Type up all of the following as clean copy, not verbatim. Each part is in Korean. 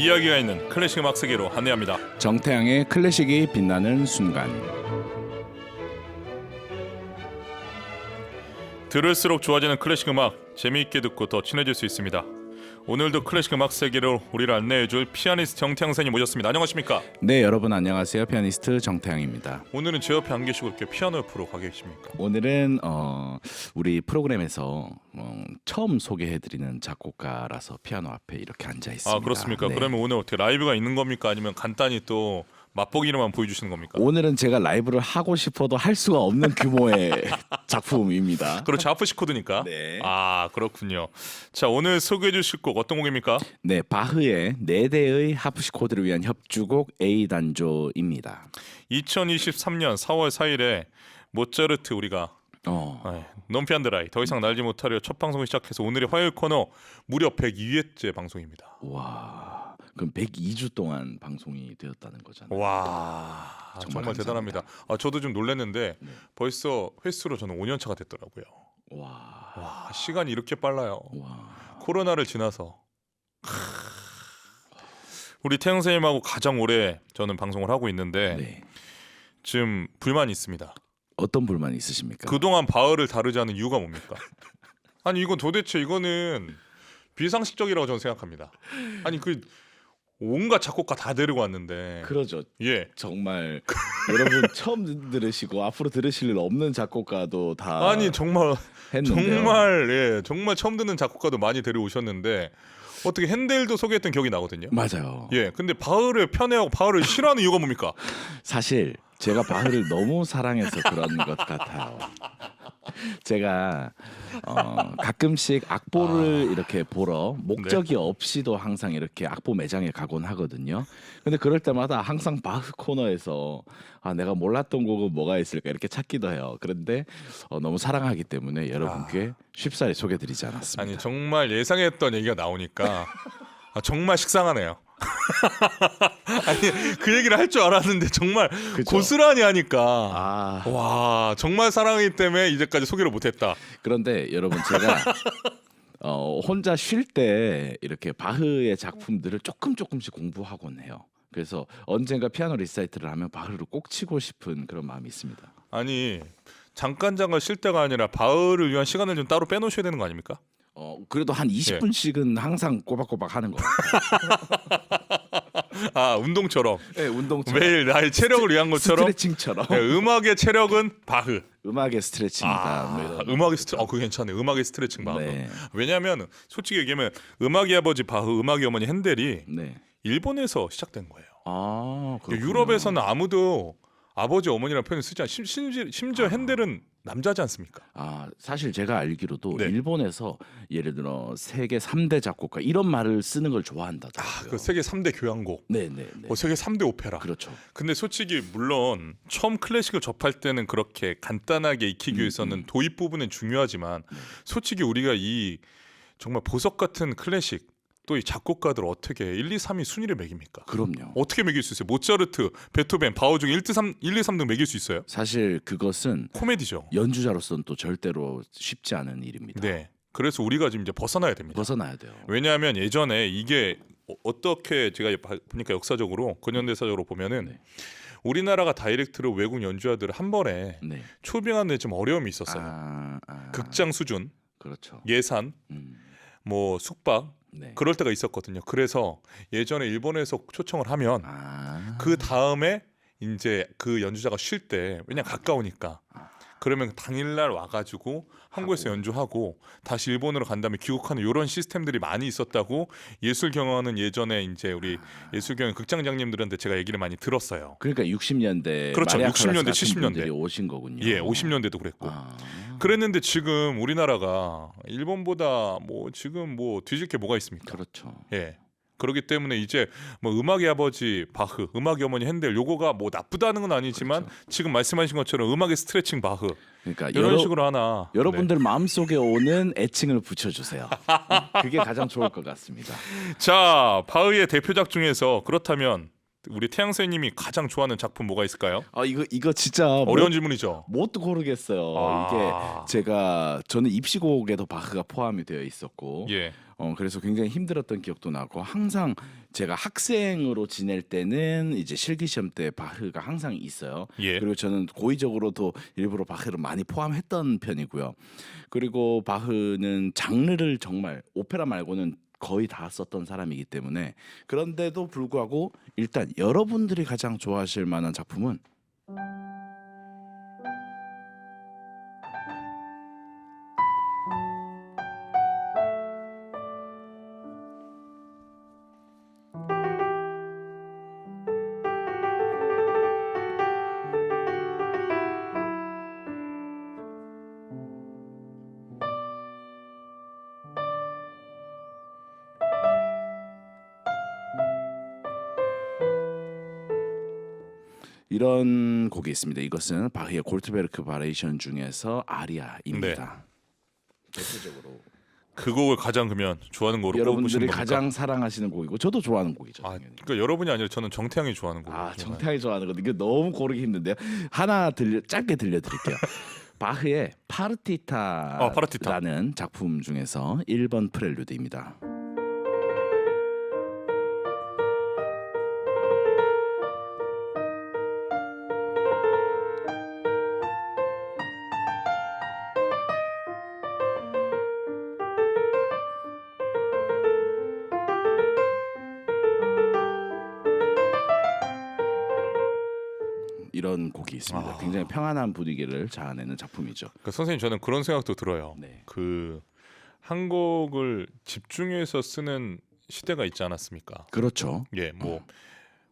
이야기가 있는 클래식 음악 세계로 안내합니다. 정태양의 클래식이 빛나는 순간. 들을수록 좋아지는 클래식 음악, 재미있게 듣고 더 친해질 수 있습니다. 오늘도 클래식 음악 세계로 우리를 안내해줄 피아니스트 정태양 선생님 모셨습니다. 안녕하십니까? 네, 여러분 안녕하세요. 피아니스트 정태양입니다. 오늘은 제 옆에 안 계시고 이렇게 피아노 옆으로 가 계십니까? 오늘은 우리 프로그램에서 처음 소개해드리는 작곡가라서 피아노 앞에 이렇게 앉아 있습니다. 아, 그렇습니까? 네. 그러면 오늘 어떻게 라이브가 있는 겁니까? 아니면 간단히 또 맛보기로만 보여주시는 겁니까? 오늘은 제가 라이브를 하고 싶어도 할 수가 없는 규모의 작품입니다. 그렇죠. 하프시 코드니까. 네. 아, 그렇군요. 자, 오늘 소개해 주실 곡 어떤 곡입니까? 네, 바흐의 4대의 하프시코드를 위한 협주곡 A 단조입니다. 2023년 4월 4일에 모차르트 우리가 논피안드라이 더 이상 날지 못하려 첫 방송을 시작해서 오늘의 화요일 코너 무려 102회째 방송입니다. 와, 그럼 102주 동안 방송이 되었다는 거잖아요. 와, 정말 대단합니다. 아, 저도 좀 놀랐는데 네. 벌써 횟수로 저는 5년 차가 됐더라고요. 와, 시간이 이렇게 빨라요. 와. 코로나를 지나서 우리 태영 선생님하고 가장 오래 저는 방송을 하고 있는데 네. 지금 불만이 있습니다. 어떤 불만이 있으십니까? 그동안 바흐를 다루지 않은 이유가 뭡니까? 아니 이건 도대체 이거는 비상식적이라고 저는 생각합니다. 아니 그 온갖 작곡가 다 데리고 왔는데 그러죠. 예. 정말 여러분 처음 들으시고 앞으로 들으실 일 없는 작곡가도 다 아니 정말 했는데요. 정말 처음 듣는 작곡가도 많이 데려오셨는데 어떻게 핸델도 소개했던 기억이 나거든요. 맞아요. 예. 근데 바흐를 편애하고 바흐를 싫어하는 이유가 뭡니까? 사실 제가 바흐를 너무 사랑해서 그런 것 같아요. 제가 가끔씩 악보를 이렇게 보러 목적이 없이도 항상 이렇게 악보 매장에 가곤 하거든요. 근데 그럴 때마다 항상 바흐 코너에서 내가 몰랐던 곡은 뭐가 있을까 이렇게 찾기도 해요. 그런데 너무 사랑하기 때문에 여러분께 쉽사리 소개드리지 않았습니다. 아니 정말 예상했던 얘기가 나오니까 정말 식상하네요. 아니 그 얘기를 할 줄 알았는데 정말 그죠? 고스란히 하니까 와 정말 사랑하기 때문에 이제까지 소개를 못했다. 그런데 여러분 제가 혼자 쉴 때 이렇게 바흐의 작품들을 조금씩 공부하곤 해요. 그래서 언젠가 피아노 리사이트를 하면 바흐를 꼭 치고 싶은 그런 마음이 있습니다. 아니 잠깐 쉴 때가 아니라 바흐를 위한 시간을 좀 따로 빼놓으셔야 되는 거 아닙니까? 그래도 한 20분씩은 항상 꼬박꼬박 하는 거. 아 운동처럼. 네, 운동처럼. 매일 나의 체력을 위한 것처럼. 스트레칭처럼. 네, 음악의 체력은 바흐. 음악의 스트레칭이다. 음악의 스트레칭. 그거 괜찮네. 음악의 스트레칭 바흐. 네. 왜냐하면 솔직히 얘기하면 음악의 아버지 바흐, 음악의 어머니 핸델이 네. 일본에서 시작된 거예요. 그렇군요. 유럽에서는 아무도 아버지 어머니라는 표현을 쓰지 않아요. 심지어 핸델은 남자지 않습니까? 사실 제가 알기로도 네. 일본에서 예를 들어 세계 3대 작곡가 이런 말을 쓰는 걸 좋아한다더라고요. 그 세계 3대 교향곡, 네네. 세계 3대 오페라. 그렇죠. 근데 솔직히 물론 처음 클래식을 접할 때는 그렇게 간단하게 익히기 위해서는 도입 부분은 중요하지만 솔직히 우리가 이 정말 보석 같은 클래식 또 이 작곡가들 어떻게 1, 2, 3위 순위를 매깁니까? 그럼요. 어떻게 매길 수 있어요? 모차르트, 베토벤, 바흐 중에 1, 2, 3등 매길 수 있어요? 사실 그것은 코미디죠. 연주자로서는 또 절대로 쉽지 않은 일입니다. 네. 그래서 우리가 지금 이제 벗어나야 됩니다. 벗어나야 돼요. 왜냐하면 예전에 이게 어떻게 제가 보니까 역사적으로 근현대사적으로 보면은 네. 우리나라가 다이렉트로 외국 연주자들을 한 번에 네. 초빙하는 데 좀 어려움이 있었어요. 극장 수준, 그렇죠. 예산, 뭐 숙박 네. 그럴 때가 있었거든요. 그래서 예전에 일본에서 초청을 하면 그 그 다음에 이제 그 연주자가 쉴 때 왜냐 가까우니까 그러면 당일날 와가지고 한국에서 연주하고 다시 일본으로 간 다음에 귀국하는 이런 시스템들이 많이 있었다고 예술 경영하는 예전에 이제 우리 예술 경영 극장장님들한테 제가 얘기를 많이 들었어요. 그러니까 60년대 그렇죠. 마리아 60년대, 칼라스 같은 70년대. 분들이 오신 거군요. 예, 50년대도 그랬고. 그랬는데 지금 우리나라가 일본보다 뭐 지금 뭐 뒤질 게 뭐가 있습니까? 그렇죠. 예. 그렇기 때문에 이제 뭐 음악의 아버지 바흐, 음악의 어머니 핸델 요거가 뭐 나쁘다는 건 아니지만 그렇죠. 지금 말씀하신 것처럼 음악의 스트레칭 바흐 그러니까 이런 식으로 하나. 여러분들 마음속에 오는 애칭을 붙여주세요. 그게 가장 좋을 것 같습니다. 자, 바흐의 대표작 중에서 그렇다면 우리 태양 선생님이 가장 좋아하는 작품 뭐가 있을까요? 이거 진짜 어려운 질문이죠. 못 고르겠어요. 아. 이게 저는 입시곡에도 바흐가 포함이 되어 있었고, 예. 그래서 굉장히 힘들었던 기억도 나고, 항상 제가 학생으로 지낼 때는 이제 실기 시험 때 바흐가 항상 있어요. 예. 그리고 저는 고의적으로도 일부러 바흐를 많이 포함했던 편이고요. 그리고 바흐는 장르를 정말 오페라 말고는 거의 다 썼던 사람이기 때문에, 그런데도 불구하고 일단 여러분들이 가장 좋아하실 만한 작품은 이런 곡이 있습니다. 이것은 바흐의 골트베르크 바레이션 중에서 아리아입니다. 대표적으로 그 곡을 가장 그러면 좋아하는 곡으로 여러분들이 꼽으시는 겁니까? 가장 사랑하시는 곡이고 저도 좋아하는 곡이죠. 아, 당연히. 그러니까 여러분이 아니라 저는 정태양이 좋아하는 곡. 정태양이 좋아하는 거 이게 너무 고르기 힘든데요. 하나 짧게 들려드릴게요. 바흐의 파르티타. 파르티타라는 작품 중에서 1번 프렐류드입니다. 이런 곡이 있습니다. 굉장히 평안한 분위기를 자아내는 작품이죠. 그러니까 선생님 저는 그런 생각도 들어요. 네. 그 한 곡을 집중해서 쓰는 시대가 있지 않았습니까? 그렇죠. 예, 뭐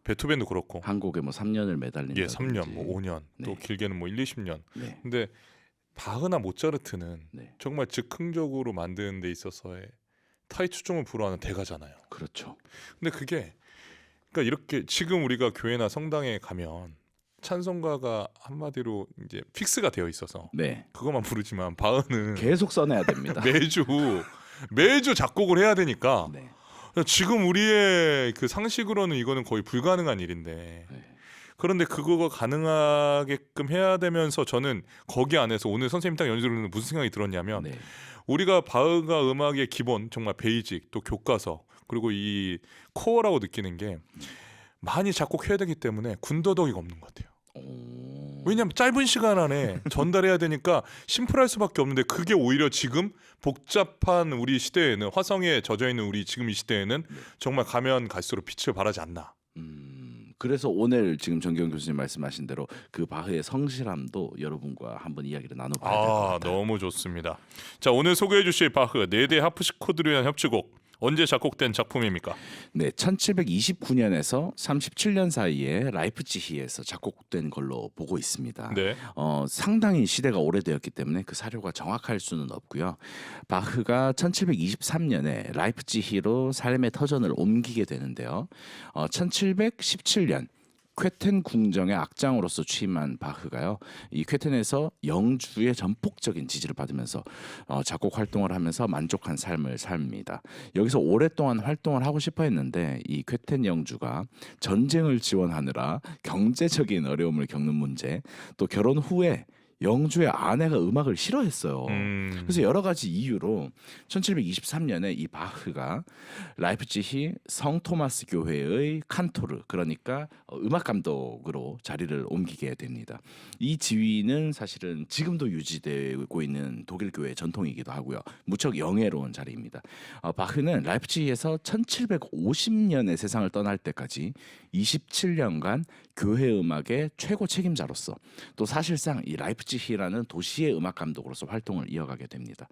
베토벤도 그렇고. 한 곡에 뭐 3년을 매달린다. 예, 3년, 뭐 5년, 또 네. 길게는 뭐 1, 20년. 네. 근데 바흐나 모차르트는 네. 정말 즉흥적으로 만드는 데 있어서의 타이추종을 불허하는 대가잖아요. 그렇죠. 근데 그게 그러니까 이렇게 지금 우리가 교회나 성당에 가면 찬송가가 한마디로 이제 픽스가 되어 있어서 네. 그것만 부르지만 바흐는 계속 써내야 됩니다. 매주 작곡을 해야 되니까 네. 지금 우리의 그 상식으로는 이거는 거의 불가능한 일인데 네. 그런데 그거가 가능하게끔 해야 되면서 저는 거기 안에서 오늘 선생님 딱 연주를 듣는 무슨 생각이 들었냐면 네. 우리가 바흐가 음악의 기본 정말 베이직 또 교과서 그리고 이 코어라고 느끼는 게 많이 작곡해야 되기 때문에 군더더기가 없는 것 같아요. 왜냐하면 짧은 시간 안에 전달해야 되니까 심플할 수밖에 없는데 그게 오히려 지금 복잡한 우리 시대에는 화성에 젖어 있는 우리 지금 이 시대에는 정말 가면 갈수록 빛을 발하지 않나. 그래서 오늘 지금 정경 교수님 말씀하신 대로 그 바흐의 성실함도 여러분과 한번 이야기를 나눠봐야 될 것 같아요. 너무 좋습니다. 자, 오늘 소개해 주실 바흐 4대 하프시코드를 위한 협주곡 언제 작곡된 작품입니까? 네, 1729년에서 37년 사이에 라이프치히에서 작곡된 걸로 보고 있습니다. 네. 상당히 시대가 오래되었기 때문에 그 사료가 정확할 수는 없고요. 바흐가 1723년에 라이프치히로 삶의 터전을 옮기게 되는데요. 1717년 쾌텐 궁정의 악장으로서 취임한 바흐가요. 이 쾌텐에서 영주의 전폭적인 지지를 받으면서 작곡 활동을 하면서 만족한 삶을 삽니다. 여기서 오랫동안 활동을 하고 싶어 했는데 이 쾌텐 영주가 전쟁을 지원하느라 경제적인 어려움을 겪는 문제, 또 결혼 후에 영주의 아내가 음악을 싫어했어요. 그래서 여러 가지 이유로 1723년에 이 바흐가 라이프치히 성 토마스 교회의 칸토르, 그러니까 음악 감독으로 자리를 옮기게 됩니다. 이 지위는 사실은 지금도 유지되고 있는 독일 교회의 전통이기도 하고요. 무척 영예로운 자리입니다. 바흐는 라이프치히에서 1750년에 세상을 떠날 때까지 27년간 교회 음악의 최고 책임자로서 또 사실상 이 라이프치히라는 도시의 음악 감독으로서 활동을 이어가게 됩니다.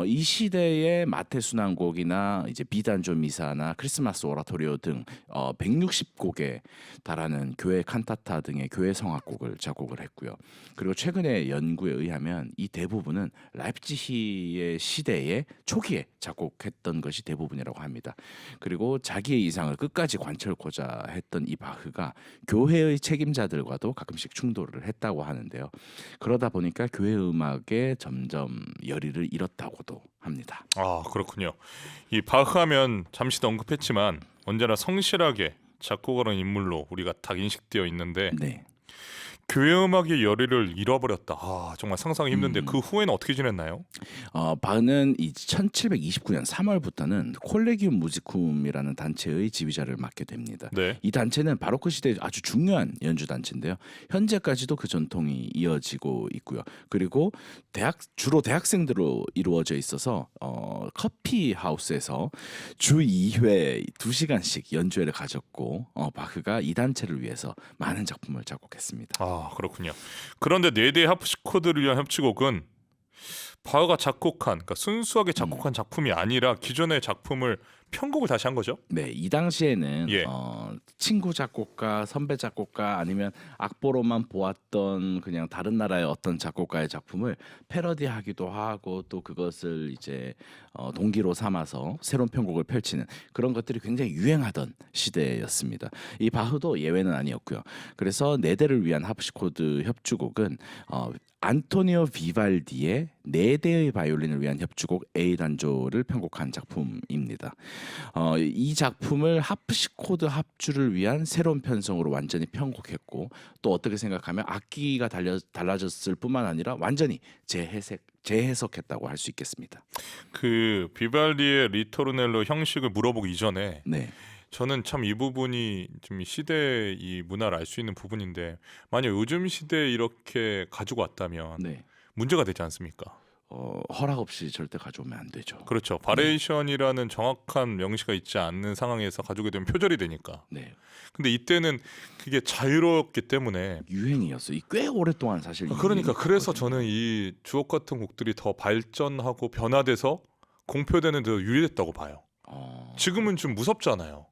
이 시대의 마테순환곡이나 이제 비단조 미사나 크리스마스 오라토리오 등 160곡에 달하는 교회 칸타타 등의 교회 성악곡을 작곡을 했고요. 그리고 최근의 연구에 의하면 이 대부분은 라이프치히의 시대의 초기에 작곡했던 것이 대부분이라고 합니다. 그리고 자기의 이상을 끝까지 관철고자 했던 이 바흐가 교회의 책임자들과도 가끔씩 충돌을 했다고 하는데요. 그러다 보니까 교회 음악에 점점 열의를 잃었다고도 합니다. 그렇군요. 이 바흐 하면 잠시도 언급했지만 언제나 성실하게 작곡가라는 인물로 우리가 딱 인식되어 있는데 네. 교회 음악의 열의를 잃어버렸다. 아, 정말 상상이 힘든데 그 후에는 어떻게 지냈나요? 바흐는 이 1729년 3월부터는 콜레기움 무지쿰이라는 단체의 지휘자를 맡게 됩니다. 네. 이 단체는 바로크 시대의 아주 중요한 연주 단체인데요. 현재까지도 그 전통이 이어지고 있고요. 그리고 주로 대학생들로 이루어져 있어서 커피 하우스에서 주 2회 2시간씩 연주회를 가졌고 바흐가 이 단체를 위해서 많은 작품을 작곡했습니다. 아, 그렇군요. 그런데 4대 하프시코드를 위한 협주곡은 바흐가 작곡한, 그러니까 순수하게 작곡한 작품이 아니라 기존의 작품을 편곡을 다시 한 거죠? 네, 이 당시에는 예. 친구 작곡가, 선배 작곡가 아니면 악보로만 보았던 그냥 다른 나라의 어떤 작곡가의 작품을 패러디하기도 하고 또 그것을 이제 동기로 삼아서 새로운 편곡을 펼치는 그런 것들이 굉장히 유행하던 시대였습니다. 이 바흐도 예외는 아니었고요. 그래서 4대를 위한 하프시코드 협주곡은 안토니오 비발디의 4대의 바이올린을 위한 협주곡 A 단조를 편곡한 작품입니다. 이 작품을 하프시코드 합주를 위한 새로운 편성으로 완전히 편곡했고 또 어떻게 생각하면 악기가 달라졌을 뿐만 아니라 완전히 재해석했다고 할 수 있겠습니다. 그 비발디의 리토르넬로 형식을 물어보기 이전에 네. 저는 참 이 부분이 좀 시대의 이 문화를 알 수 있는 부분인데 만약 요즘 시대에 이렇게 가지고 왔다면 네. 문제가 되지 않습니까? 허락 없이 절대 가져오면 안 되죠. 그렇죠. 바레이션이라는 정확한 명시가 있지 않는 상황에서 가지게 되면 표절이 되니까. 네. 근데 이때는 그게 자유롭기 때문에 유행이었어요. 꽤 오랫동안 사실 그러니까 그래서 유행이었거든요. 저는 이 주옥 같은 곡들이 더 발전하고 변화돼서 공표되는 데 유리했다고 봐요. 지금은 좀 무섭잖아요.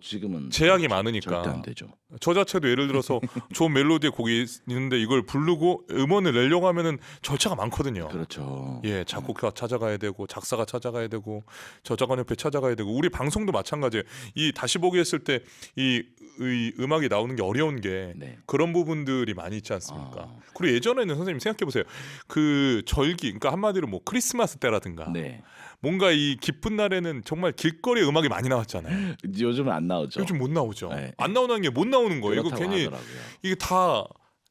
지금은 제약이 많으니까. 절대 안 되죠. 저 자체도 예를 들어서 좋은 멜로디의 곡이 있는데 이걸 부르고 음원을 내려고 하면은 절차가 많거든요. 그렇죠. 예, 작곡가 찾아가야 되고 작사가 찾아가야 되고 저작권 협회 찾아가야 되고 우리 방송도 마찬가지예요. 이 다시 보기 했을 때 이 음악이 나오는 게 어려운 게 네. 그런 부분들이 많이 있지 않습니까? 아. 그리고 예전에는 선생님 생각해 보세요. 그 절기, 그러니까 한마디로 뭐 크리스마스 때라든가 네. 뭔가 이 기쁜 날에는 정말 길거리 음악이 많이 나왔잖아요. 요즘은 안 나오죠. 요즘 못 나오죠. 네. 안 나오는 게 못 나오는 거예요. 이거 그렇다고 괜히 하더라고요. 이게 다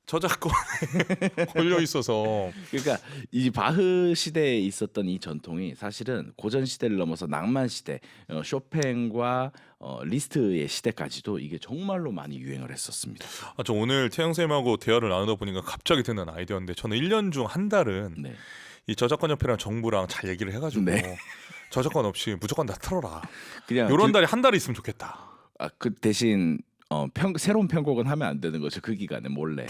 저작권에 걸려 있어서 그러니까 이 바흐 시대에 있었던 이 전통이 사실은 고전 시대를 넘어서 낭만 시대, 쇼팽과 리스트의 시대까지도 이게 정말로 많이 유행을 했었습니다. 저 오늘 태영 쌤하고 대화를 나누다 보니까 갑자기 드는 아이디어인데 저는 1년 중 한 달은 네. 이 저작권 협회랑 정부랑 잘 얘기를 해가지고 네. 저작권 없이 무조건 다 틀어라. 그냥 이런 달이 한 달이 있으면 좋겠다. 그 대신 새로운 편곡은 하면 안 되는 거죠. 그 기간에 몰래.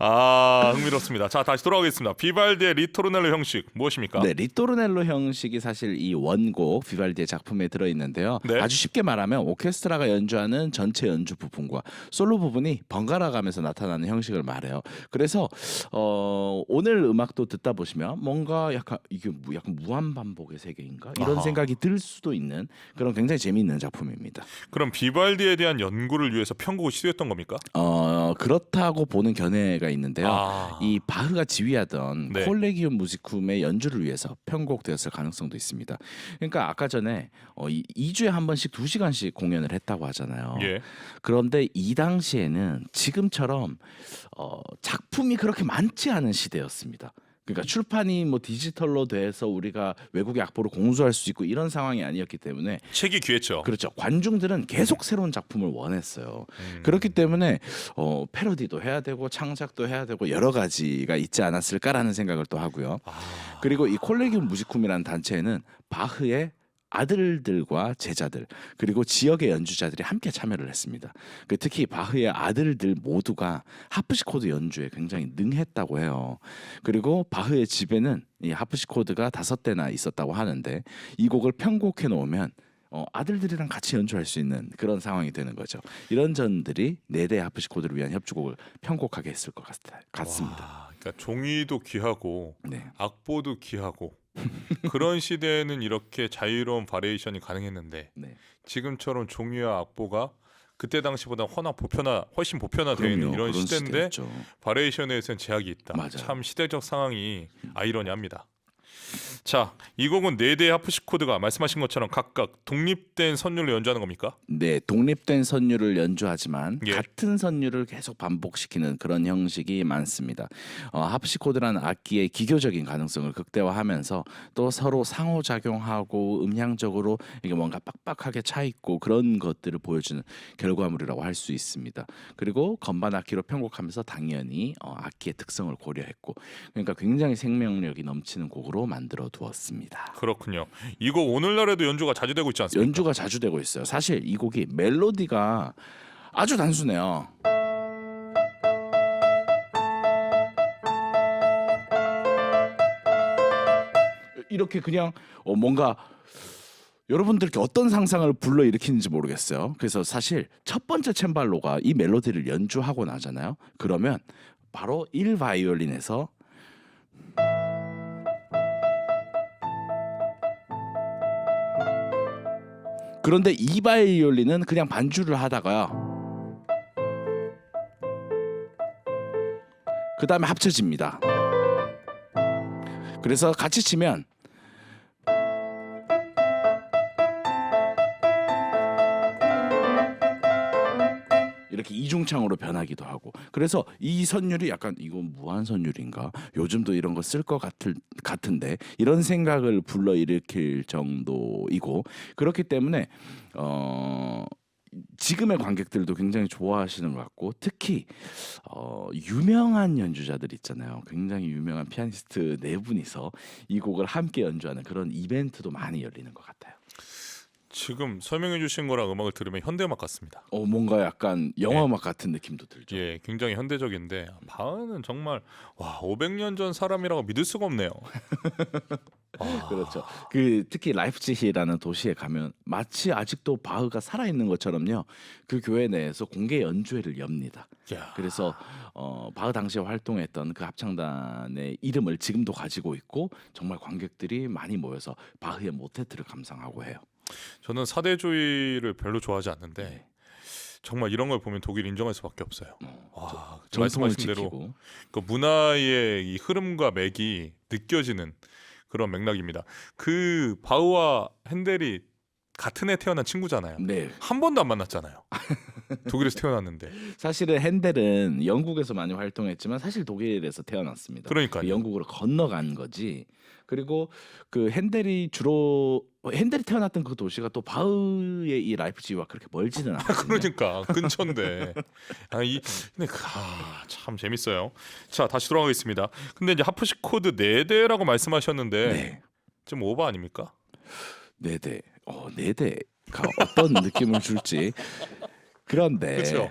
아, 흥미롭습니다. 자, 다시 돌아오겠습니다. 비발디의 리토르넬로 형식 무엇입니까? 네, 리토르넬로 형식이 사실 이 원곡 비발디의 작품에 들어 있는데요. 네. 아주 쉽게 말하면 오케스트라가 연주하는 전체 연주 부분과 솔로 부분이 번갈아 가면서 나타나는 형식을 말해요. 그래서 오늘 음악도 듣다 보시면 뭔가 약간 이게 약간 무한 반복의 세계인가 이런 아하. 생각이 들 수도 있는 그런 굉장히 재미있는 작품입니다. 그럼 비발디에 대한 연구를 위해서 편곡을 시도했던 겁니까? 그렇다고 보는 견해가 있는데요. 아. 이 바흐가 지휘하던 네. 콜레기움 무지쿰의 연주를 위해서 편곡되었을 가능성도 있습니다. 그러니까 아까 전에 2주에 한 번씩 2시간씩 공연을 했다고 하잖아요. 예. 그런데 이 당시에는 지금처럼 작품이 그렇게 많지 않은 시대였습니다. 그러니까 출판이 뭐 디지털로 돼서 우리가 외국의 악보를 공수할 수 있고 이런 상황이 아니었기 때문에 책이 귀했죠. 그렇죠. 관중들은 계속 새로운 작품을 원했어요. 그렇기 때문에 패러디도 해야 되고 창작도 해야 되고 여러 가지가 있지 않았을까라는 생각을 또 하고요. 그리고 이 콜레기움 무지쿰이라는 단체에는 바흐의 아들들과 제자들 그리고 지역의 연주자들이 함께 참여를 했습니다. 특히 바흐의 아들들 모두가 하프시코드 연주에 굉장히 능했다고 해요. 그리고 바흐의 집에는 이 하프시코드가 5대나 있었다고 하는데 이 곡을 편곡해 놓으면 아들들이랑 같이 연주할 수 있는 그런 상황이 되는 거죠. 이런 점들이 4대 하프시코드를 위한 협주곡을 편곡하게 했을 것 같습니다. 와, 그러니까 종이도 귀하고 네. 악보도 귀하고 그런 시대에는 이렇게 자유로운 바리에이션이 가능했는데 네. 지금처럼 종이와 악보가 그때 당시보다 훨씬 보편화되어 있는 그럼요. 이런 그런 시대인데 시대였죠. 바리에이션에서는 제약이 있다. 맞아요. 참 시대적 상황이 아이러니합니다. 자, 이 곡은 4대의 하프시코드가 말씀하신 것처럼 각각 독립된 선율로 연주하는 겁니까? 네, 독립된 선율을 연주하지만 예. 같은 선율을 계속 반복시키는 그런 형식이 많습니다. 하프시코드라는 악기의 기교적인 가능성을 극대화하면서 또 서로 상호작용하고 음향적으로 이게 뭔가 빡빡하게 차 있고 그런 것들을 보여주는 결과물이라고 할 수 있습니다. 그리고 건반 악기로 편곡하면서 당연히 악기의 특성을 고려했고, 그러니까 굉장히 생명력이 넘치는 곡으로 만들어 두었습니다. 그렇군요. 이 곡 오늘날에도 연주가 자주 되고 있지 않습니까? 연주가 자주 되고 있어요. 사실 이 곡이 멜로디가 아주 단순해요. 이렇게 그냥 뭔가 여러분들께 어떤 상상을 불러일으키는지 모르겠어요. 그래서 사실 첫 번째 챈발로가 이 멜로디를 연주하고 나잖아요. 그러면 바로 1바이올린에서 그런데 2바이올린은 그냥 반주를 하다가요. 그 다음에 합쳐집니다. 그래서 같이 치면 이렇게 이중창으로 변하기도 하고, 그래서 이 선율이 약간 이건 무한 선율인가? 요즘도 이런 거 쓸 것 같은데 이런 생각을 불러일으킬 정도이고, 그렇기 때문에 지금의 관객들도 굉장히 좋아하시는 것 같고, 특히 유명한 연주자들 있잖아요. 굉장히 유명한 피아니스트 4분이서 이 곡을 함께 연주하는 그런 이벤트도 많이 열리는 것 같아요. 지금 설명해 주신 거랑 음악을 들으면 현대음악 같습니다. 뭔가 약간 영화음악 같은 느낌도 들죠. 예, 굉장히 현대적인데 바흐는 정말 500년 전 사람이라고 믿을 수가 없네요. 그렇죠. 특히 라이프치히라는 도시에 가면 마치 아직도 바흐가 살아 있는 것처럼요. 그 교회 내에서 공개 연주회를 엽니다. 야. 그래서 바흐 당시에 활동했던 그 합창단의 이름을 지금도 가지고 있고, 정말 관객들이 많이 모여서 바흐의 모테트를 감상하고 해요. 저는 사대주의를 별로 좋아하지 않는데 정말 이런 걸 보면 독일 인정할 수밖에 없어요. 와, 전통을 말씀하신 대로 지키고. 그 문화의 이 흐름과 맥이 느껴지는 그런 맥락입니다. 그 바흐와 핸델이 같은 해 태어난 친구잖아요. 네. 한 번도 안 만났잖아요. 독일에서 태어났는데. 사실은 핸델은 영국에서 많이 활동했지만 사실 독일에서 태어났습니다. 그러니까요. 영국으로 건너간 거지. 그리고 핸델이 태어났던 그 도시가 또 바흐의 이 라이프치히와 그렇게 멀지는 않거든요. 그러니까 근처인데. 참 재밌어요. 자, 다시 돌아가겠습니다. 근데 이제 하프시코드 4대라고 말씀하셨는데 네. 좀 오버 아닙니까? 4대. 4대가 어떤 느낌을 줄지. 그런데 그쵸?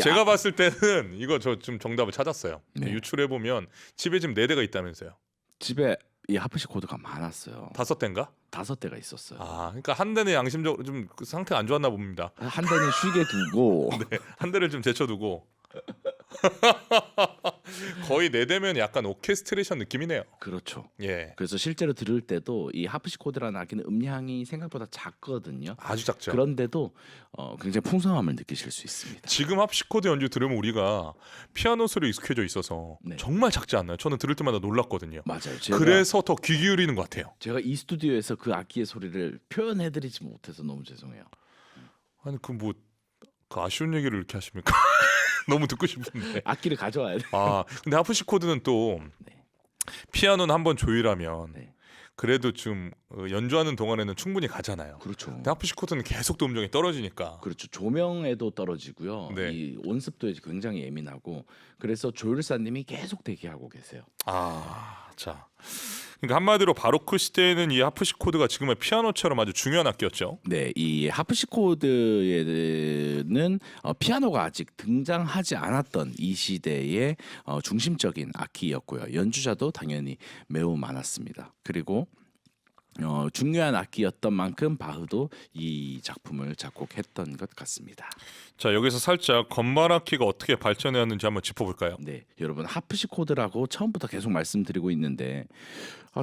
제가 봤을 때는 이거 저 좀 정답을 찾았어요. 네. 유출해 보면 집에 지금 4대가 있다면서요. 집에 이 하프시코드가 많았어요. 5대인가? 5대가 있었어요. 그러니까 한 대는 양심적으로 좀 상태가 안 좋았나 봅니다. 한 대는 쉬게 두고 네, 한 대를 좀 제쳐두고 거의 4대면 약간 오케스트레이션 느낌이네요. 그렇죠. 예, 그래서 실제로 들을 때도 이 하프시코드라는 악기는 음량이 생각보다 작거든요. 아주 작죠. 그런데도 굉장히 풍성함을 느끼실 수 있습니다. 지금 합시코드 연주 들으면 우리가 피아노 소리 익숙해져 있어서 네. 정말 작지 않나요? 저는 들을 때마다 놀랐거든요. 맞아요. 그래서 더 귀 기울이는 것 같아요. 제가 이 스튜디오에서 그 악기의 소리를 표현해드리지 못해서 너무 죄송해요. 아니 그 아쉬운 얘기를 이렇게 하십니까? 너무 듣고 싶은데. 악기를 가져와야 돼. 근데 하프시코드는 또 네. 피아노는 한번 조율하면 네. 그래도 좀 연주하는 동안에는 충분히 가잖아요. 그렇죠. 근데 하프시코드는 계속 또 음정이 떨어지니까. 그렇죠. 조명에도 떨어지고요. 네. 이 온습도에 굉장히 예민하고, 그래서 조율사님이 계속 대기하고 계세요. 자. 그러니까 한마디로 바로크 시대에는 이 하프시코드가 지금의 피아노처럼 아주 중요한 악기였죠. 네, 이 하프시코드는 피아노가 아직 등장하지 않았던 이 시대의 중심적인 악기였고요. 연주자도 당연히 매우 많았습니다. 그리고 중요한 악기였던 만큼 바흐도 이 작품을 작곡했던 것 같습니다. 자, 여기서 살짝 건반 악기가 어떻게 발전해왔는지 한번 짚어볼까요? 네, 여러분 하프시코드라고 처음부터 계속 말씀드리고 있는데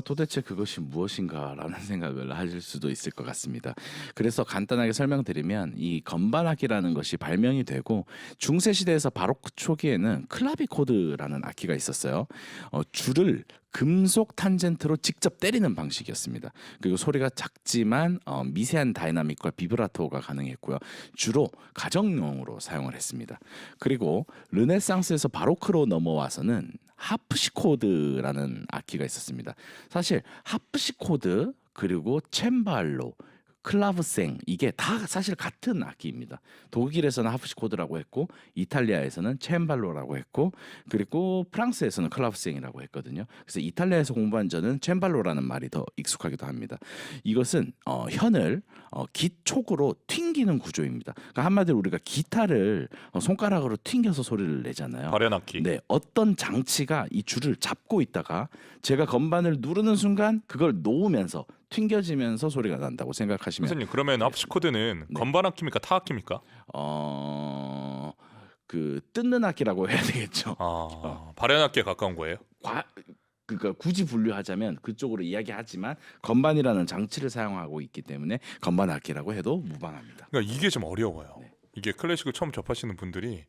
도대체 그것이 무엇인가라는 생각을 하실 수도 있을 것 같습니다. 그래서 간단하게 설명드리면 이 건반악기라는 것이 발명이 되고 중세 시대에서 바로크 초기에는 클라비코드라는 악기가 있었어요. 줄을 금속 탄젠트로 직접 때리는 방식이었습니다. 그리고 소리가 작지만 미세한 다이나믹과 비브라토가 가능했고요. 주로 가정용으로 사용을 했습니다. 그리고 르네상스에서 바로크로 넘어와서는 하프시코드라는 악기가 있었습니다. 사실 하프시코드 그리고 챈발로 클라브생 이게 다 사실 같은 악기입니다. 독일에서는 하프시코드라고 했고 이탈리아에서는 챈발로라고 했고 그리고 프랑스에서는 클라브생이라고 했거든요. 그래서 이탈리아에서 공부한 저는 챈발로라는 말이 더 익숙하기도 합니다. 이것은 현을 기촉으로 튕기는 구조입니다. 그러니까 한마디로 우리가 기타를 손가락으로 튕겨서 소리를 내잖아요. 발연악기. 네, 어떤 장치가 이 줄을 잡고 있다가 제가 건반을 누르는 순간 그걸 놓으면서 튕겨지면서 소리가 난다고 생각하시면 선생님 그러면 하프시코드는 네. 건반악기입니까 타악기입니까? 그 뜯는 악기라고 해야 되겠죠. 발연악기에 가까운 거예요? 그러니까 굳이 분류하자면 그쪽으로 이야기하지만 건반이라는 장치를 사용하고 있기 때문에 건반 악기라고 해도 무방합니다. 그러니까 이게 좀 어려워요. 네. 이게 클래식을 처음 접하시는 분들이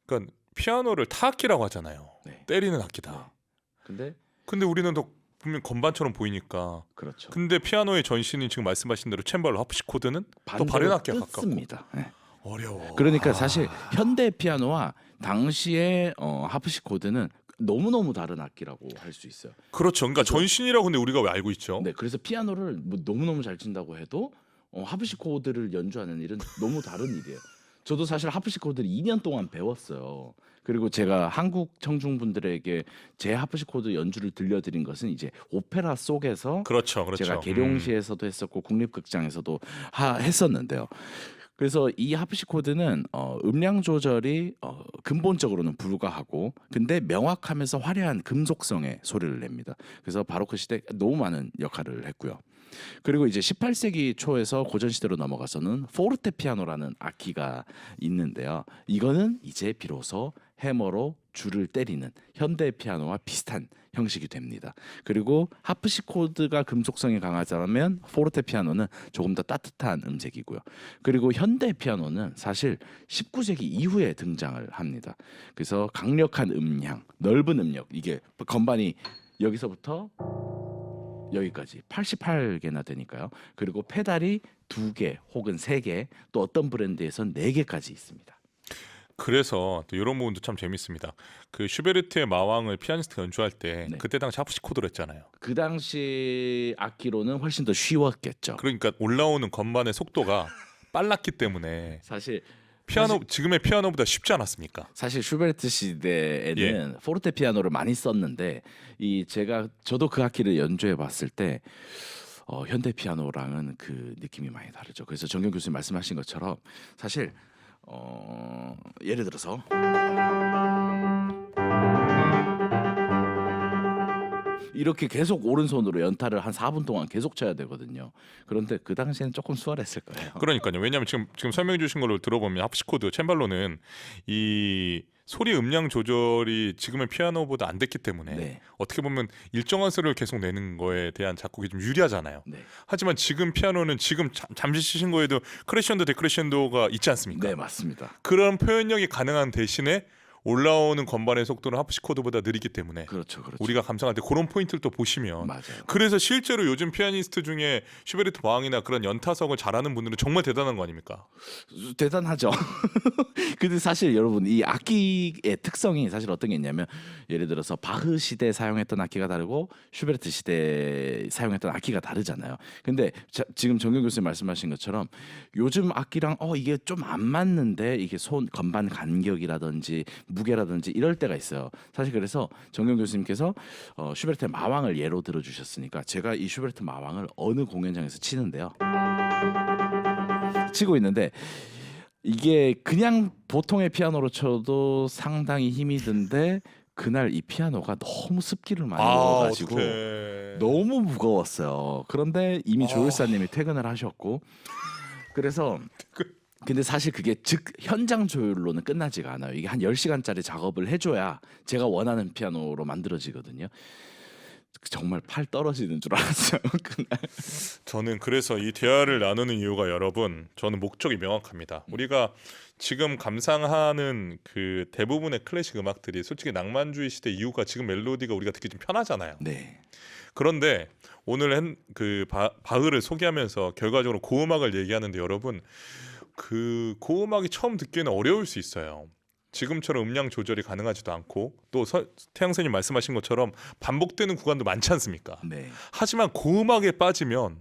그러니까 피아노를 타악기라고 하잖아요. 네. 때리는 악기다. 근데 우리는 더 분명 건반처럼 보이니까. 그렇죠. 근데 피아노의 전신이 지금 말씀하신 대로 챈발로 하프시코드는 또 반대로 발연악기가 가깝고. 뜯습니다. 네. 어려워. 그러니까 사실 현대 피아노와 당시의 하프시코드는 너무너무 다른 악기라고 할 수 있어요. 그렇죠. 그러니까 전신이라고 근데 우리가 왜 알고 있죠? 네, 그래서 피아노를 뭐 너무너무 잘 친다고 해도 하프시코드를 연주하는 일은 너무 다른 일이에요. 저도 사실 하프시코드를 2년 동안 배웠어요. 그리고 제가 한국 청중분들에게 제 하프시코드 연주를 들려드린 것은 이제 오페라 속에서 그렇죠. 제가 계룡시에서도 했었고 국립극장에서도 했었는데요. 그래서 이 하프시코드는 음량 조절이 근본적으로는 불가하고 근데 명확하면서 화려한 금속성의 소리를 냅니다. 그래서 바로크 시대 너무 많은 역할을 했고요. 그리고 이제 18세기 초에서 고전 시대로 넘어가서는 포르테 피아노라는 악기가 있는데요. 이거는 이제 비로소 해머로 줄을 때리는 현대 피아노와 비슷한 형식이 됩니다. 그리고 하프시코드가 금속성이 강하자면 포르테 피아노는 조금 더 따뜻한 음색이고요. 그리고 현대 피아노는 사실 19세기 이후에 등장을 합니다. 그래서 강력한 음향, 넓은 음역, 이게 건반이 여기서부터 여기까지 88개나 되니까요. 그리고 페달이 2개 혹은 3개, 또 어떤 브랜드에선 4개까지 있습니다. 그래서 또 이런 부분도 참 재밌습니다. 그 슈베르트의 마왕을 피아니스트가 연주할 때 네. 그때 당시 하프시코드로 했잖아요. 그 당시 악기로는 훨씬 더 쉬웠겠죠. 그러니까 올라오는 건반의 속도가 빨랐기 때문에 사실 지금의 피아노보다 쉽지 않았습니까? 사실 슈베르트 시대에는 포르테 피아노를 많이 썼는데 저도 그 악기를 연주해 봤을 때 현대 피아노랑은 그 느낌이 많이 다르죠. 그래서 정경 교수님 말씀하신 것처럼 사실 예를 들어서 이렇게 계속 오른손으로 연타를 한 4분 동안 계속 쳐야 되거든요. 그런데 그 당시에는 조금 수월했을 거예요. 그러니까요. 왜냐하면 지금 설명해 주신 걸로 들어보면 하프시코드, 챈발로는 이 소리 음량 조절이 지금의 피아노보다 안 됐기 때문에 네. 어떻게 보면 일정한 소리를 계속 내는 거에 대한 작곡이 좀 유리하잖아요. 네. 하지만 지금 피아노는 지금 잠시 치신 거에도 크레션도 데크레션도가 있지 않습니까? 네, 맞습니다. 그런 표현력이 가능한 대신에 올라오는 건반의 속도는 하프시코드보다 느리기 때문에 그렇죠. 우리가 감상할 때 그런 포인트를 또 보시면 맞아요. 그래서 실제로 요즘 피아니스트 중에 슈베르트 마왕이나 그런 연타석을 잘하는 분들은 정말 대단한 거 아닙니까? 대단하죠. 근데 사실 여러분 이 악기의 특성이 사실 어떤 게 있냐면 예를 들어서 바흐 시대 사용했던 악기가 다르고 슈베르트 시대 사용했던 악기가 다르잖아요. 근데 지금 정경 교수님 말씀하신 것처럼 요즘 악기랑 이게 좀 안 맞는데 이게 건반 간격이라든지 무게라든지 이럴 때가 있어요. 사실 그래서 정경 교수님께서 슈베르트의 마왕을 예로 들어주셨으니까 제가 이 슈베르트 마왕을 어느 공연장에서 치고 있는데 이게 그냥 보통의 피아노로 쳐도 상당히 힘이 든데 그날 이 피아노가 너무 습기를 많이 넣어가지고 너무 무거웠어요. 그런데 이미 조율사님이 퇴근을 하셨고 그래서 근데 사실 그게 현장 조율로는 끝나지가 않아요. 이게 한 10시간짜리 작업을 해줘야 제가 원하는 피아노로 만들어지거든요. 정말 팔 떨어지는 줄 알았어요. 그날. 저는 그래서 이 대화를 나누는 이유가 여러분, 저는 목적이 명확합니다. 우리가 지금 감상하는 그 대부분의 클래식 음악들이 솔직히 낭만주의 시대 이후가 지금 멜로디가 우리가 듣기 좀 편하잖아요. 네. 그런데 오늘 바흐를 소개하면서 결과적으로 고음악을 얘기하는데 여러분, 그 고음악이 처음 듣기에는 어려울 수 있어요. 지금처럼 음량 조절이 가능하지도 않고 또 태양 선생님 말씀하신 것처럼 반복되는 구간도 많지 않습니까? 네. 하지만 고음악에 빠지면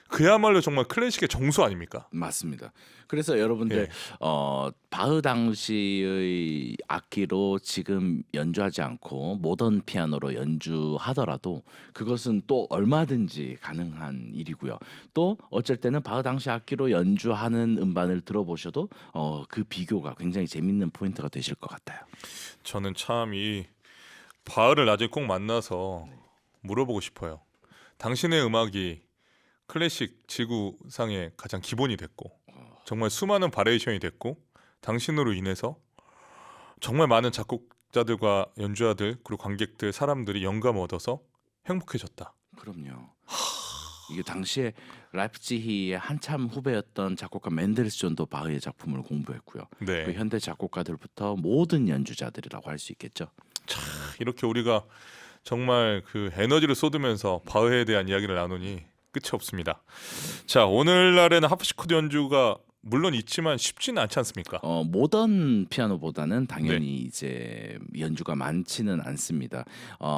그야말로 정말 클래식의 정수 아닙니까? 맞습니다. 그래서 여러분들 예. 바흐 당시의 악기로 지금 연주하지 않고 모던 피아노로 연주하더라도 그것은 또 얼마든지 가능한 일이고요. 또 어쩔 때는 바흐 당시 악기로 연주하는 음반을 들어보셔도 그 비교가 굉장히 재밌는 포인트가 되실 것 같아요. 저는 참 이 바흐를 나중에 꼭 만나서 물어보고 싶어요. 당신의 음악이 클래식 지구상의 가장 기본이 됐고 정말 수많은 바리에이션이 됐고 당신으로 인해서 정말 많은 작곡자들과 연주자들 그리고 관객들 사람들이 영감을 얻어서 행복해졌다. 그럼요. 이게 당시에 라이프치히의 한참 후배였던 작곡가 맨델스존도 바흐의 작품을 공부했고요. 네. 그 현대 작곡가들부터 모든 연주자들이라고 할 수 있겠죠. 이렇게 우리가 정말 그 에너지를 쏟으면서 바흐에 대한 이야기를 나누니 끝이 없습니다. 자, 오늘날에는 하프시코드 연주가 물론 있지만 쉽지는 않지 않습니까? 모던 피아노보다는 당연히 이제 연주가 많지는 않습니다.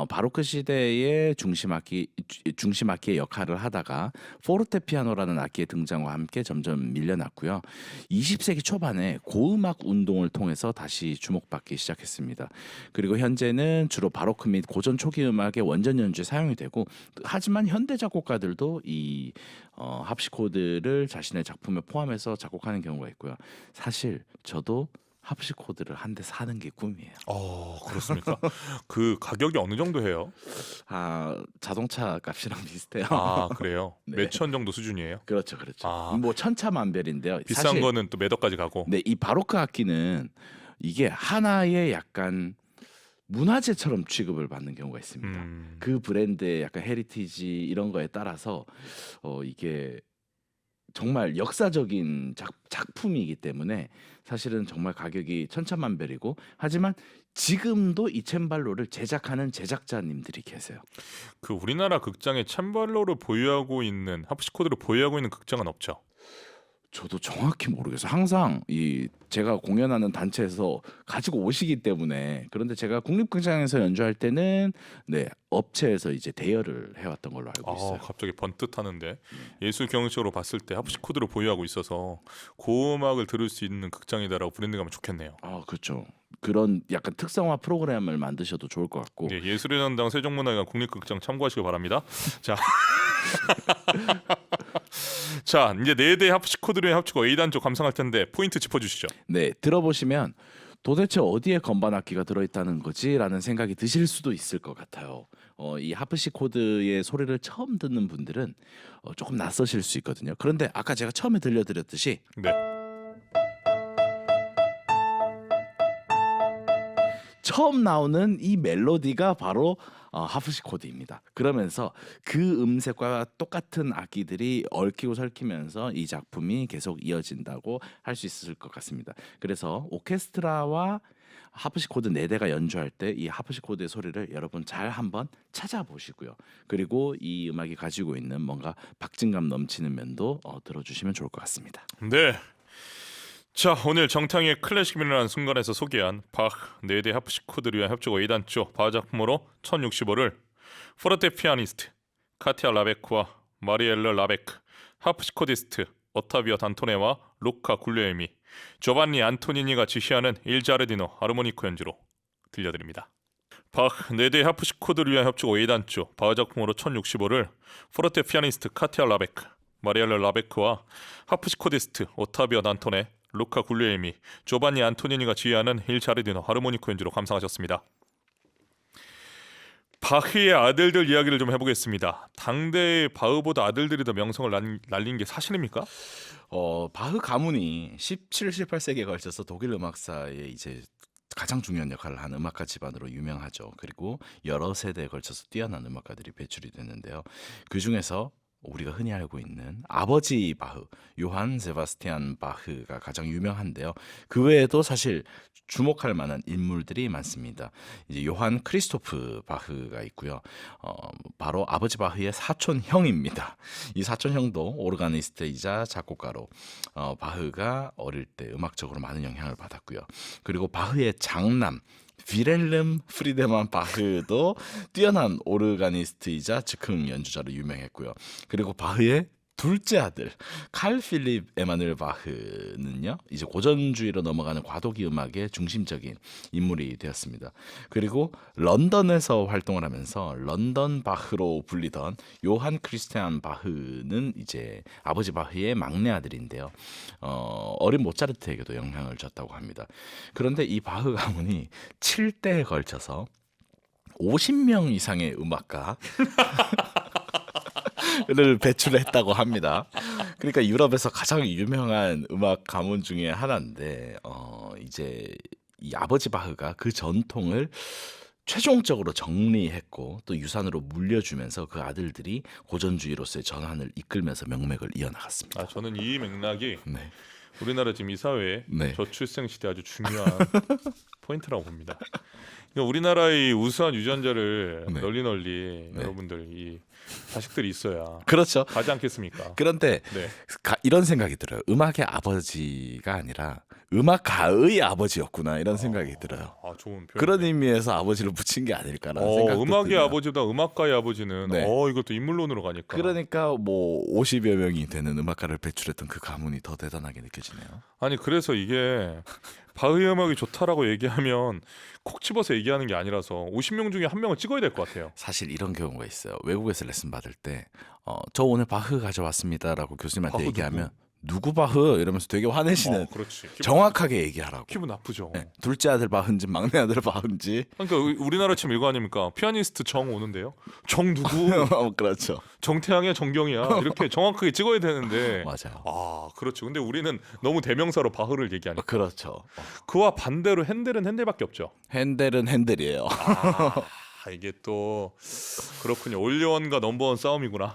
바로크 시대의 중심악기의 역할을 하다가 포르테 피아노라는 악기의 등장과 함께 점점 밀려났고요. 20세기 초반에 고음악 운동을 통해서 다시 주목받기 시작했습니다. 그리고 현재는 주로 바로크 및 고전 초기 음악의 원전 연주에 사용이 되고, 하지만 현대 작곡가들도 이 합시코드를 자신의 작품에 포함해서 작곡하는 경우가 있고요. 사실 저도 합시코드를 한 대 사는 게 꿈이에요. 그렇습니까? 그 가격이 어느 정도 해요? 자동차 값이랑 비슷해요. 그래요? 네. 몇 천 정도 수준이에요? 그렇죠. 뭐 천차만별인데요. 비싼 사실, 거는 또 몇 억까지 가고. 네, 이 바로크 악기는 이게 하나의 약간 문화재처럼 취급을 받는 경우가 있습니다. 그 브랜드의 약간 헤리티지 이런 거에 따라서 이게 정말 역사적인 작품이기 때문에 사실은 정말 가격이 천차만별이고, 하지만 지금도 이 챈발로를 제작하는 제작자님들이 계세요. 그 우리나라 극장에 챔발로를 보유하고 있는 하프시코드를 보유하고 있는 극장은 없죠. 저도 정확히 모르겠어요. 항상 이 제가 공연하는 단체에서 가지고 오시기 때문에. 그런데 제가 국립극장에서 연주할 때는 업체에서 이제 대여를 해왔던 걸로 알고 있어요. 갑자기 번뜩하는데 예술 경영적으로 봤을 때 하프시코드를 보유하고 있어서 고음악을 들을 수 있는 극장이다라고 브랜딩하면 좋겠네요. 그렇죠. 그런 약간 특성화 프로그램을 만드셔도 좋을 것 같고. 예, 예술의 전당 세종문화회관 국립극장 참고하시기 바랍니다. 자, 자 이제 4대 하프시코드를 합치고 A단조 감상할 텐데 포인트 짚어주시죠. 네, 들어보시면 도대체 어디에 건반 악기가 들어있다는 거지라는 생각이 드실 수도 있을 것 같아요. 이 하프시코드의 소리를 처음 듣는 분들은 조금 낯서실 수 있거든요. 그런데 아까 제가 처음에 들려드렸듯이 네. 처음 나오는 이 멜로디가 바로 하프시코드입니다. 그러면서 그 음색과 똑같은 악기들이 얽히고 설키면서 이 작품이 계속 이어진다고 할 수 있을 것 같습니다. 그래서 오케스트라와 하프시코드 4대가 연주할 때 이 하프시코드의 소리를 여러분 잘 한번 찾아보시고요. 그리고 이 음악이 가지고 있는 뭔가 박진감 넘치는 면도 들어주시면 좋을 것 같습니다. 네. 자, 오늘 정탕의 클래식이라는 순간에서 소개한 바흐 4대 하프시코드를 위한 협주곡 A단조 바흐 작품으로 1065를 포르테 피아니스트 카티아 라베크와 마리엘러 라베크, 하프시코디스트 오타비오 단토네와 루카 굴리에미, 조반니 안토니니가 지휘하는 일 자르디노 하르모니코 연주로 들려드립니다. 바흐 4대 하프시코드를 위한 협주곡 A단조 바흐 작품으로 1065를 포르테 피아니스트 카티아 라베크, 마리엘러 라베크와 하프시코디스트 오타비오 단토네, 루카 굴리에미, 조반니 안토니니가 지휘하는 일 자르디노 하르모니코 연주로 감상하셨습니다. 바흐의 아들들 이야기를 좀 해보겠습니다. 당대의 바흐보다 아들들이 더 명성을 날린 게 사실입니까? 바흐 가문이 17, 18세기에 걸쳐서 독일 음악사에 이제 가장 중요한 역할을 한 음악가 집안으로 유명하죠. 그리고 여러 세대에 걸쳐서 뛰어난 음악가들이 배출이 됐는데요. 그 중에서 우리가 흔히 알고 있는 아버지 바흐, 요한 세바스티안 바흐가 가장 유명한데요. 그 외에도 사실 주목할 만한 인물들이 많습니다. 이제 요한 크리스토프 바흐가 있고요. 바로 아버지 바흐의 사촌 형입니다. 이 사촌 형도 오르가니스트이자 작곡가로 바흐가 어릴 때 음악적으로 많은 영향을 받았고요. 그리고 바흐의 장남 비렐름 프리데만 바흐도 뛰어난 오르가니스트이자 즉흥 연주자로 유명했고요. 그리고 바흐의 둘째 아들 칼 필립 에마누엘 바흐는요, 이제 고전주의로 넘어가는 과도기 음악의 중심적인 인물이 되었습니다. 그리고 런던에서 활동을 하면서 런던 바흐로 불리던 요한 크리스티안 바흐는 이제 아버지 바흐의 막내 아들인데요. 어린 모차르트에게도 영향을 줬다고 합니다. 그런데 이 바흐 가문이 7대에 걸쳐서 50명 이상의 음악가 를 배출했다고 합니다. 그러니까 유럽에서 가장 유명한 음악 가문 중에 하나인데 이제 이 아버지 바흐가 그 전통을 최종적으로 정리했고 또 유산으로 물려주면서 그 아들들이 고전주의로서의 전환을 이끌면서 명맥을 이어나갔습니다. 저는 이 맥락이 네. 우리나라 지금 이 사회에 네. 저출생 시대 아주 중요한 포인트라고 봅니다. 그러니까 우리나라의 우수한 유전자를 네. 널리 네. 여러분들 이 자식들이 있어야 그렇죠. 가지 않겠습니까? 그런데 네. 이런 생각이 들어요. 음악의 아버지가 아니라 음악가의 아버지였구나 이런 생각이 들어요. 좋은 표현. 그런 의미에서 아버지를 붙인 게 아닐까라는 생각도 음악의 드네요. 아버지보다 음악가의 아버지는 네. 이것도 인물론으로 가니까. 그러니까 뭐 50여 명이 되는 음악가를 배출했던 그 가문이 더 대단하게 느껴지네요. 아니 그래서 이게 바흐의 음악이 좋다라고 얘기하면 콕 집어서 얘기하는 게 아니라서 50명 중에 한 명을 찍어야 될 것 같아요. 사실 이런 경우가 있어요. 외국에서 레슨 받을 때 저 오늘 바흐 가져왔습니다라고 교수님한테 바흐 얘기하면 누구 바흐 이러면서 되게 화내시는. 그렇지. 정확하게 얘기하라고. 기분 나쁘죠. 네. 둘째 아들 바흐인지 막내 아들 바흐인지. 그러니까 우리나라 치면 이거 아닙니까? 피아니스트 정 오는데요. 정 누구? 그렇죠. 정태양이야, 정경이야. 이렇게 정확하게 찍어야 되는데. 맞아요. 그렇죠. 근데 우리는 너무 대명사로 바흐를 얘기하니까. 그렇죠. 그와 반대로 핸델은 핸델밖에 없죠. 핸델은 핸델이에요. 이게 또 그렇군요. 올리원과 넘버원 싸움이구나.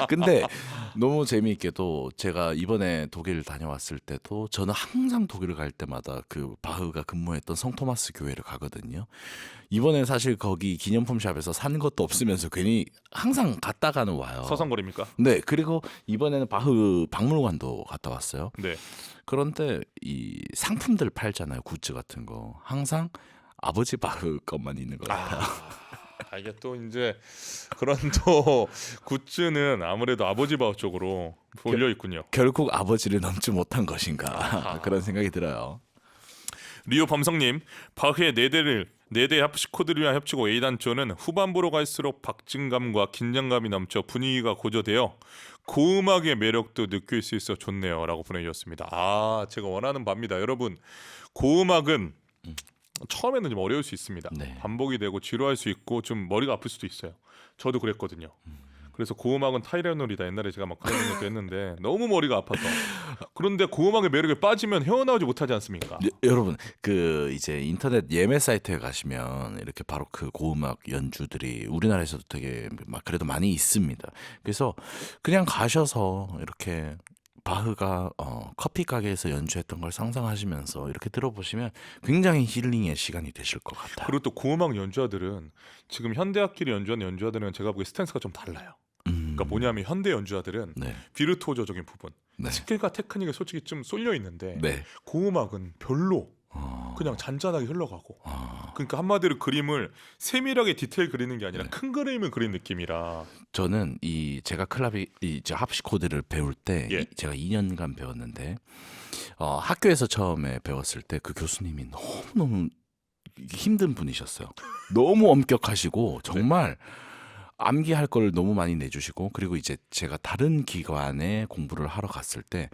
근데 너무 재미있게도 제가 이번에 독일 다녀왔을 때도 저는 항상 독일을 갈 때마다 그 바흐가 근무했던 성토마스 교회를 가거든요. 이번에 사실 거기 기념품 샵에서 산 것도 없으면서 괜히 항상 갔다가는 와요. 서성거립니까? 네. 그리고 이번에는 바흐 박물관도 갔다 왔어요. 네. 그런데 이 상품들 팔잖아요. 굿즈 같은 거. 항상 아버지 바흐 것만 있는 것 같아요. 이게 또 이제 그런 또 굿즈는 아무래도 아버지 바흐 쪽으로 몰려 있군요. 결국 아버지를 넘지 못한 것인가 그런 생각이 들어요. 리오 범성님, 바흐의 4대 합시코드를 위한 협치고 A단조는 후반부로 갈수록 박진감과 긴장감이 넘쳐 분위기가 고조되어 고음악의 매력도 느낄 수 있어 좋네요 라고 보내주셨습니다. 제가 원하는 바입니다. 여러분, 고음악은 처음에는 좀 어려울 수 있습니다. 네. 반복이 되고 지루할 수 있고 좀 머리가 아플 수도 있어요. 저도 그랬거든요. 그래서 고음악은 타이레놀이다 옛날에 제가 막 그런 것도 했는데 너무 머리가 아파서. 그런데 고음악의 매력에 빠지면 헤어나오지 못하지 않습니까? 여러분 그 이제 인터넷 예매 사이트에 가시면 이렇게 바로 그 고음악 연주들이 우리나라에서도 되게 막 그래도 많이 있습니다. 그래서 그냥 가셔서 이렇게 바흐가 커피 가게에서 연주했던 걸 상상하시면서 이렇게 들어보시면 굉장히 힐링의 시간이 되실 것 같아요. 그리고 또 고음악 연주자들은 지금 현대악기를 연주하는 연주자들은 제가 보기에 스탠스가 좀 달라요. 그러니까 뭐냐면 현대 연주자들은 네. 비르투오저적인 부분, 네. 스킬과 테크닉에 솔직히 좀 쏠려 있는데 네. 고음악은 별로 그냥 잔잔하게 흘러가고. 그러니까 한마디로 그림을 세밀하게 디테일 그리는 게 아니라 큰 그림을 그린 느낌이라. 저는 제가 이제 합시코드를 배울 때 예. 제가 2년간 배웠는데 학교에서 처음에 배웠을 때 그 교수님이 너무 힘든 분이셨어요. 너무 엄격하시고 정말 암기할 걸 너무 많이 내주시고, 그리고 이제 제가 다른 기관에 공부를 하러 갔을 때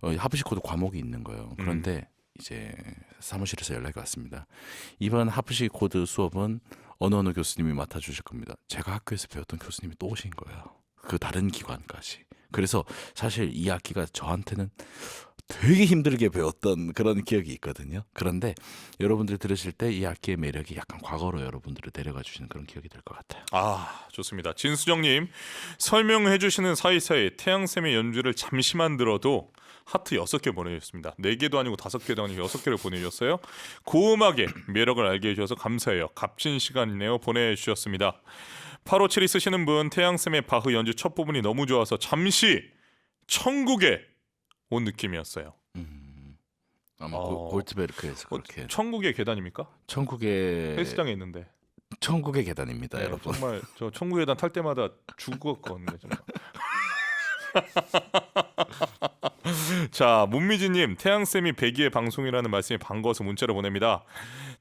합시코드 과목이 있는 거예요. 그런데 이제 사무실에서 연락이 왔습니다. 이번 합시코드 수업은 어느 교수님이 맡아주실 겁니다. 제가 학교에서 배웠던 교수님이 또 오신 거예요. 그 다른 기관까지. 그래서 사실 이 악기가 저한테는 되게 힘들게 배웠던 그런 기억이 있거든요. 그런데 여러분들 들으실 때 이 악기의 매력이 약간 과거로 여러분들을 데려가 주시는 그런 기억이 될 것 같아요. 아, 좋습니다. 진수정님, 설명해 주시는 사이사이 태양샘의 연주를 잠시만 들어도 하트 6개 보내주셨습니다. 4개도 아니고 5개도 아니고 6개를 보내주셨어요. 고음악의 매력을 알게 해주셔서 감사해요. 값진 시간이네요. 보내주셨습니다. 8572 쓰시는 분, 태양샘의 바흐 연주 첫 부분이 너무 좋아서 잠시 천국에 온 느낌이었어요. 아마 어. 골트베르크에서 그렇게 천국의 계단입니까? 천국의 헬스장에 있는데. 천국의 계단입니다, 네, 여러분. 정말 저 천국의 계단 탈 때마다 죽었거든요. 정말. 자, 문미지님, 태양쌤이 100위의 방송이라는 말씀이 반가워서 문자를 보냅니다.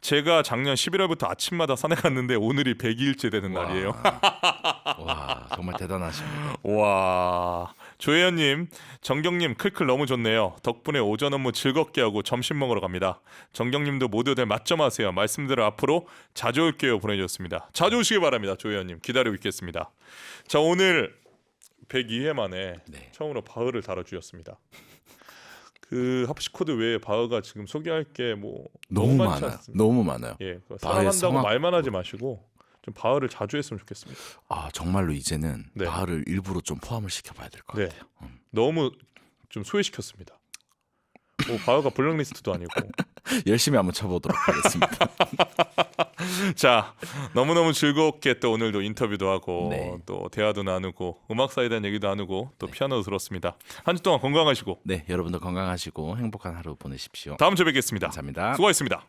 제가 작년 11월부터 아침마다 산에 갔는데 오늘이 100일째 되는 날이에요. 와, 정말 대단하십니다. 와, 조혜연님, 정경님 클클 너무 좋네요. 덕분에 오전 업무 즐겁게 하고 점심 먹으러 갑니다. 정경님도 모두들 맛점하세요. 말씀대로 앞으로 자주 올게요. 보내주셨습니다. 자주 오시기 바랍니다. 조혜연님 기다리고 있겠습니다. 자, 오늘 102회 만에 네. 처음으로 바흐를 다뤄주셨습니다. 그 합시코드 외에 바흐가 지금 소개할 게 뭐 너무 많지 많아요. 않습니다. 너무 많아요. 예, 바흐의 사랑한다고 성악- 말만 하지 마시고 좀 바흐를 자주 했으면 좋겠습니다. 아, 정말로 이제는 네. 바흐를 일부러 좀 포함을 시켜봐야 될 것 네. 같아요. 너무 좀 소외시켰습니다. 뭐 바흐가 블랙리스트도 아니고. 열심히 한번 쳐보도록 하겠습니다. 자, 너무너무 즐겁게 또 오늘도 인터뷰도 하고 네. 또 대화도 나누고 음악 사이에 대한 얘기도 나누고 또 피아노도 들었습니다. 한 주 동안 건강하시고 네, 여러분도 건강하시고 행복한 하루 보내십시오. 다음 주에 뵙겠습니다. 감사합니다. 수고하셨습니다.